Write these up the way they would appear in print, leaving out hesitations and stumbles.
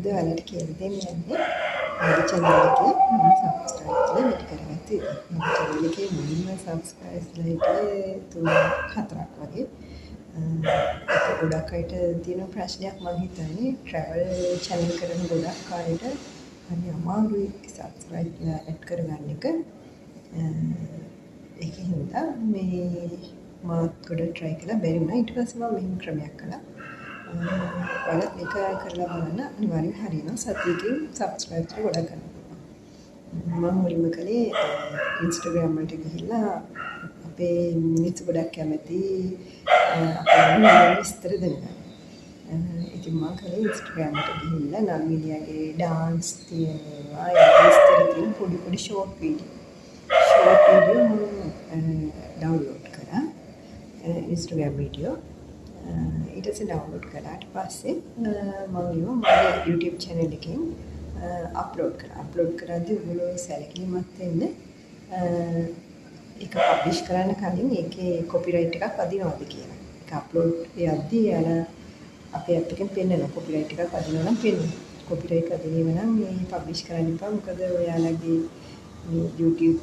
අද ඔයාලට කියලා දෙන්න යන්නේ මගේ channel එකේ මම subscribe කරලා වැඩි කරගත්ත විදිහ. මගේ channel එකේ මුලින්ම subscribe කරලා හිටියේ 3-4ක් වගේ. ඒක ගොඩක් අයට තියෙන ප්‍රශ්නයක් මම හිතන්නේ travel channel කරන ගොඩක් අයට හරි අමාරුයි subscribe add කරගන්න එක. ඒකෙන් හින්දා මේ මාත් ගොඩක් try කළා බැරි වුණා. ඊට පස්සේ මම මෙහෙම ක්‍රමයක් කළා. ඔයාලත් මේක කරලා බලන්න අනිවාර්යෙන් හරියනවා. සතියකින් subscribe කරලා ගොඩක් ගන්න පුළුවන්. මම මුලින්ම කළේ Instagram වලට ගිහිල්ලා අපේ මිනිස්සු ගොඩක් කැමති අපේ විස්තර දෙන්න. ඉතින් මම කළේ Instagram එකට ගිහිල්ලා නම්මිලියගේ dance තියෙනවා ඒ විස්තර තියෙන පොඩි short video download කරා Instagram video ඊට පස්සේ download කරාට පස්සේ මම මගේ YouTube channel එකෙන් upload කරද්දී ඔයගොල්ලෝ සැලකිලිමත් වෙන්න ඒක publish කරන්න කලින් ඒකේ copyright එකක් වදිනවද කියලා. ඒක upload යද්දී අපේ app එකෙන් පෙන්නනවා copyright එකක් වදිනවා නම් පෙන්නනවා. copyright වදිනව නම් මේ publish කරන්න එපා. මොකද ඔයාලගේ මේ YouTube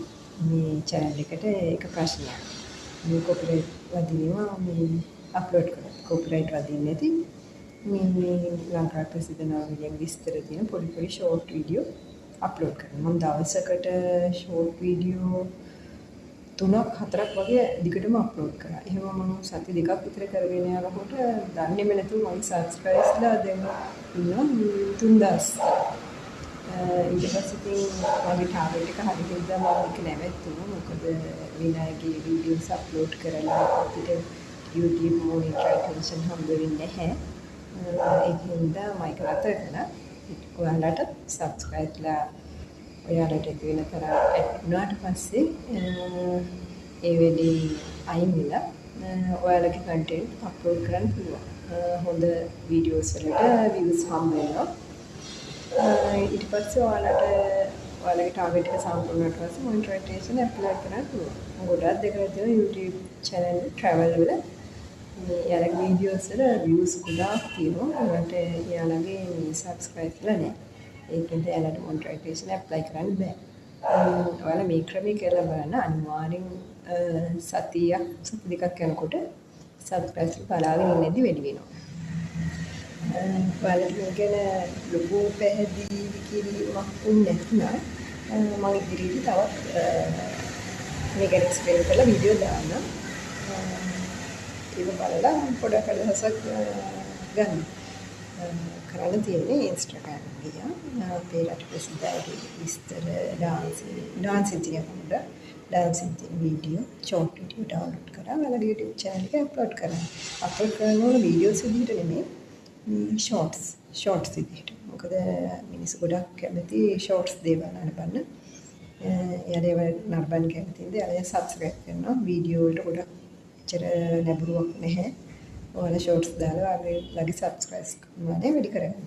මේ channel එකට ඒක ප්‍රශ්නයක්. මේ copyright වදිනවා මේ upload කරලා. copyright වදින්නේ නැති මේ ලංකාවේ ප්‍රසිද්ධ නාවිකයන් විස්තර තියෙන පොඩි short video upload කරනවා. මම දවසකට short video 3-4ක් වගේ දිගටම අප්ලෝඩ් කරා. එහෙම මම සති දෙකක් විතර කරගෙන යනකොට දන්නේම නැතුව මගේ සබ්ස්ක්‍රයිබර්ස්ලා දැන් ඉන්නවා 3000. ඊට පස්සේ ඉතින් මගේ ටාගට් එක හරි හින්දා මම ඒක නැවැත්තුවා. මොකද විනායකගේ වීඩියෝස් අප්ලෝඩ් කරලා අපිට YouTube මොනිටයිසේෂන් හම්බ වෙන්නේ නැහැ. ඒක හින්දා මම ඒක නතර කළා. ඔයාලට සබ්ස්ක්‍රයිබ්ලා ඔයාලට ඒක වෙන තරම් වුණාට පස්සේ ඒ වෙලේ අයින් වෙලා ඔයාලගේ content upload කරන්න පුළුවන්. හොඳ videos වලට views හම්බ වෙනවා. ඊට පස්සේ ඔයාලගේ target එක සම්පූර්ණ වුණාට පස්සේ monetization apply කරන්න පුළුවන්. ගොඩක් දෙකක් තියෙනවා YouTube channel travel වල. යාලගේ videos වල views ගොඩාක් තියෙනවා. ඒකට යාලගේ subscribe කරලා නැහැ. ඒකෙන්ද යාලට monetization apply කරන්න බෑ. ඔයාලා මේ ක්‍රමයේ කරලා බලන්න අනිවාර්යෙන් සති දෙකක් යනකොට subscribe බලාගෙන ඉන්නේදී වැඩි වෙනවා. ඔයාලට මේක ගැන ලොකු පැහැදිලි කිරීමක් වුනේ නැත්නම් මම ඉදිරියට තවත් මේක එක්ස්ප්ලেইন කරලා වීඩියෝ දාන්න. ඒක බලලා පොඩක් අදහසක් ගන්න. කරන්න තියෙන්නේ Instagram ගියා. අපේ රට ප්‍රසිද්ධ විස්තර dancing තියෙනවා. dancing video short video download කරා. ඔයාලගේ YouTube channel එකට upload කරන්න. upload කරනකොට videos විදිහට නෙමෙයි shorts විදිහට. මොකද මිනිස්සු ගොඩක් කැමති shorts දේවල් නරඹන්න. එයාලා නරඹන්න කැමතිද? එයාලා subscribe කරනවා. වීඩියෝ වලට ගොඩක් එච්චර ලැබුරුවක් නැහැ. ඔයාලා shorts දාලා ඔයාලගේ subscribe මානේ වැඩි කරගන්න.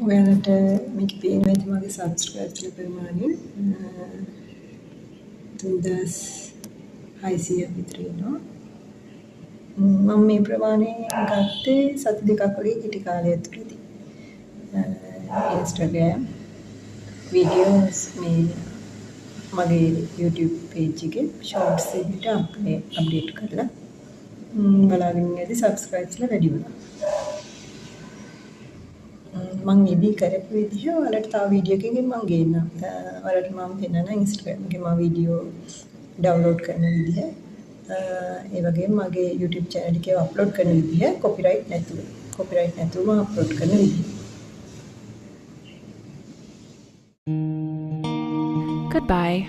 ඔයාලට මේක පේනවා ඇති මගේ subscribe ප්‍රමාණය 3600 විතර ඉන්නවා. මම මේ ප්‍රමාණය ගත්තේ සති දෙකක් වගේ කෙටි කාලය තුළදී. Instagram videos මේ මගේ YouTube page එකේ shorts එකට update කරලා බලාගෙන ඉඳි subscribesලා වැඩි වුණා. මම ඉදී කරපු විදිහ ඔයාලට තව වීඩියෝ එකකින් මම ගේන්නම්. ඔයාලට මම පෙන්නන Instagram එකේ මම වීඩියෝ download කරන විදිහ ඒ වගේම මගේ YouTube channel එකේ upload කරන විදිහ copyright නැතුව මම upload කරන විදිහ. Goodbye.